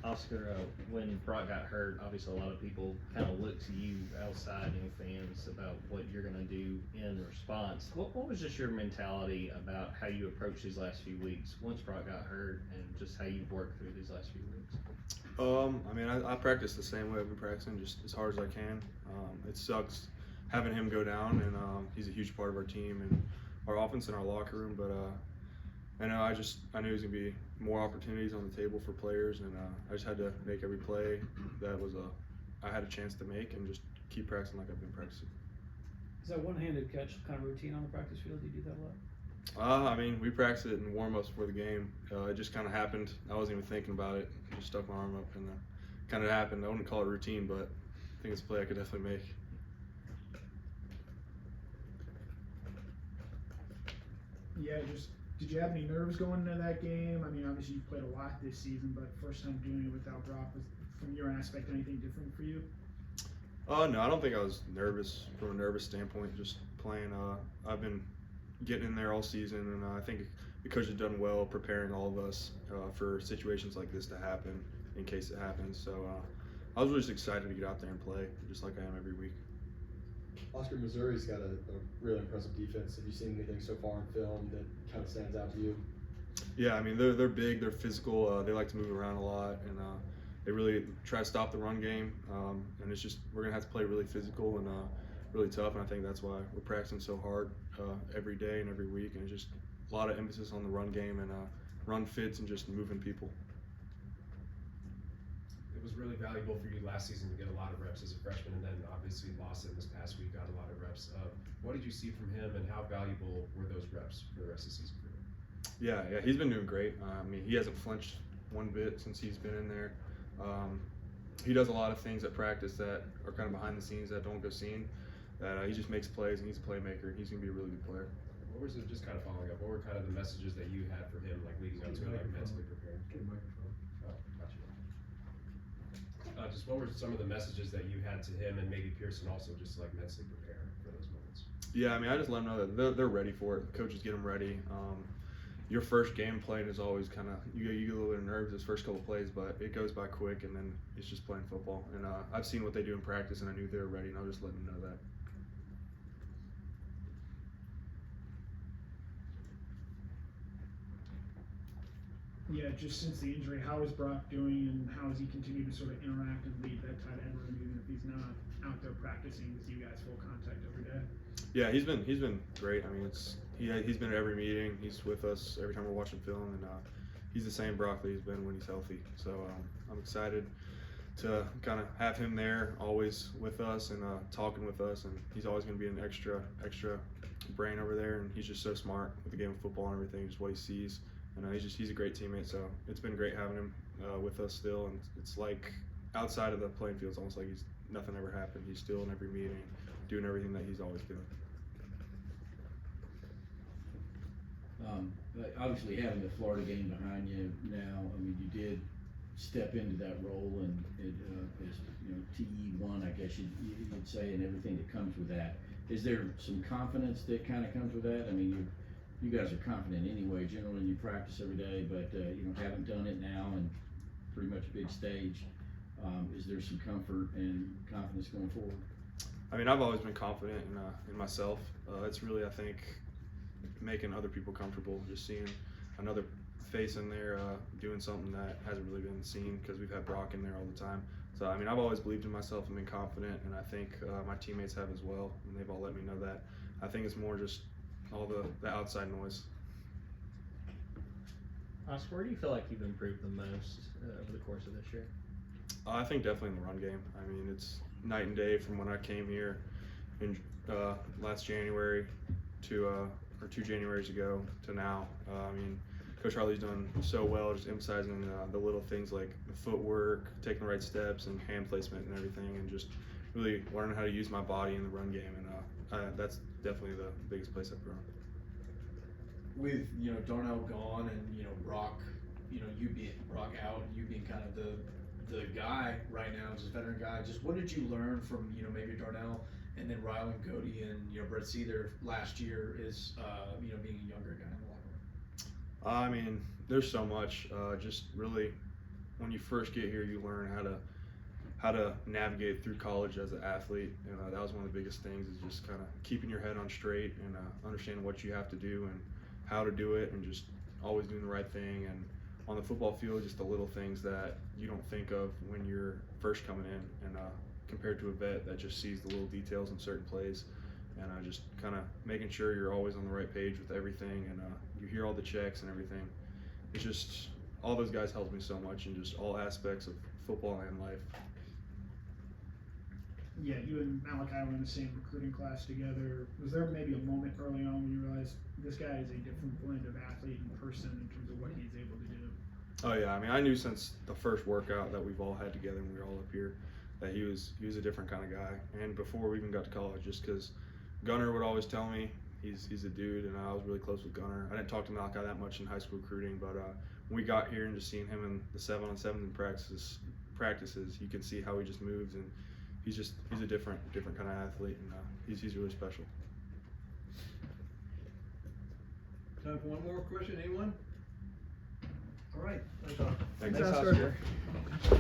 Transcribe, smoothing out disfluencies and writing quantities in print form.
Oscar, when Brock got hurt, obviously a lot of people kind of look to you outside, fans, about what you're going to do in response. What was just your mentality about how you approached these last few weeks once Brock got hurt, and just how you've worked through these last few weeks? I mean, I practice the same way I've been practicing, just as hard as I can. It sucks having him go down, and he's a huge part of our team and our offense and our locker room. But I knew he was gonna be more opportunities on the table for players, and I just had to make every play that I had a chance to make, and just keep practicing like I've been practicing. Is that one-handed catch kind of routine on the practice field? Do you do that a lot? I mean, we practiced it in warm-ups before the game. It just kind of happened. I wasn't even thinking about it. I just stuck my arm up, and kind of happened. I wouldn't call it routine, but I think it's a play I could definitely make. Yeah, did you have any nerves going into that game? I mean, obviously you've played a lot this season, but first time doing it without Brock, was from your aspect anything different for you? No, I don't think I was nervous from a nervous standpoint. Just playing. I've been getting in there all season, and I think the coach has done well preparing all of us for situations like this to happen in case it happens. So I was really just excited to get out there and play, just like I am every week. Oscar, Missouri's got a really impressive defense. Have you seen anything so far in film that kind of stands out to you? Yeah, I mean, they're big, they're physical, they like to move around a lot, and they really try to stop the run game. And it's just, we're going to have to play really physical and really tough, and I think that's why we're practicing so hard every day and every week, and it's just a lot of emphasis on the run game and run fits and just moving people. It was really valuable for you last season to get a lot of reps as a freshman, and then obviously Lawson this past week got a lot of reps. What did you see from him, and how valuable were those reps for the rest of the season for him? Yeah, he's been doing great. I mean, he hasn't flinched one bit since he's been in there. He does a lot of things at practice that are kind of behind the scenes that don't go seen. That he just makes plays, and he's a playmaker. He's going to be a really good player. What was it, just kind of following up, what were kind of the messages that you had for him, like leading up to it, like mentally prepared? Get a microphone. Oh, gotcha. Just what were some of the messages that you had to him and maybe Pearson also, just like mentally prepare for those moments? Yeah, I mean, I just let them know that they're ready for it. The coaches get them ready. Your first game playing is always kind of, you get a little bit of nerves those first couple plays, but it goes by quick, and then it's just playing football. And I've seen what they do in practice, and I knew they were ready, and I was just letting them know that. Yeah, just since the injury, how is Brock doing, and how has he continued to sort of interact and lead that tight end room, even if he's not out there practicing with you guys full contact every day? Yeah, he's been great. I mean, he's been at every meeting. He's with us every time we're watching film, and he's the same Brock that he's been when he's healthy. So I'm excited to kind of have him there, always with us and talking with us. And he's always going to be an extra brain over there. And he's just so smart with the game of football and everything, just what he sees. And he's a great teammate. So it's been great having him with us still. And it's like outside of the playing field, it's almost like nothing ever happened. He's still in every meeting, doing everything that he's always doing. Obviously, having the Florida game behind you now, I mean, you did step into that role, and it is, TE1, I guess you'd say, and everything that comes with that. Is there some confidence that kind of comes with that? I mean, you guys are confident anyway. Generally, you practice every day, but haven't done it now, and pretty much a big stage. Is there some comfort and confidence going forward? I mean, I've always been confident in myself. It's really, I think, making other people comfortable, just seeing another face in there doing something that hasn't really been seen, because we've had Brock in there all the time. So, I mean, I've always believed in myself and been confident, and I think my teammates have as well, and they've all let me know that. I think it's more just all the outside noise. Oscar, where do you feel like you've improved the most over the course of this year? I think definitely in the run game. I mean, it's night and day from when I came here in last January to or 2 Januaries ago to now. I mean, Coach Harley's done so well, just emphasizing the little things like the footwork, taking the right steps, and hand placement and everything, and just really learning how to use my body in the run game. And that's definitely the biggest place I've grown. With Darnell gone and Brock, you being Brock out and you being kind of the guy right now, just veteran guy. Just what did you learn from maybe Darnell and then Rylan Cody and Brett Seether last year is being a younger guy in the locker room? I mean, there's so much. Just really when you first get here, you learn how to navigate through college as an athlete, and that was one of the biggest things, is just kind of keeping your head on straight and understanding what you have to do and how to do it, and just always doing the right thing. And on the football field, just the little things that you don't think of when you're first coming in, and compared to a vet that just sees the little details in certain plays, and just kind of making sure you're always on the right page with everything, and you hear all the checks and everything. It's just, all those guys helped me so much in just all aspects of football and life. Yeah, you and Malachi were in the same recruiting class together. Was there maybe a moment early on when you realized this guy is a different blend of athlete and person in terms of what he's able to do? Oh yeah, I mean, I knew since the first workout that we've all had together when we were all up here that he was a different kind of guy. And before we even got to college, just because Gunner would always tell me he's a dude, and I was really close with Gunner. I didn't talk to Malachi that much in high school recruiting, but when we got here and just seeing him in the 7-on-7 in practices, you can see how he just moves, and he's a different kind of athlete, and he's really special. Time for one more question, anyone? All right, Thanks, Oscar. Oscar.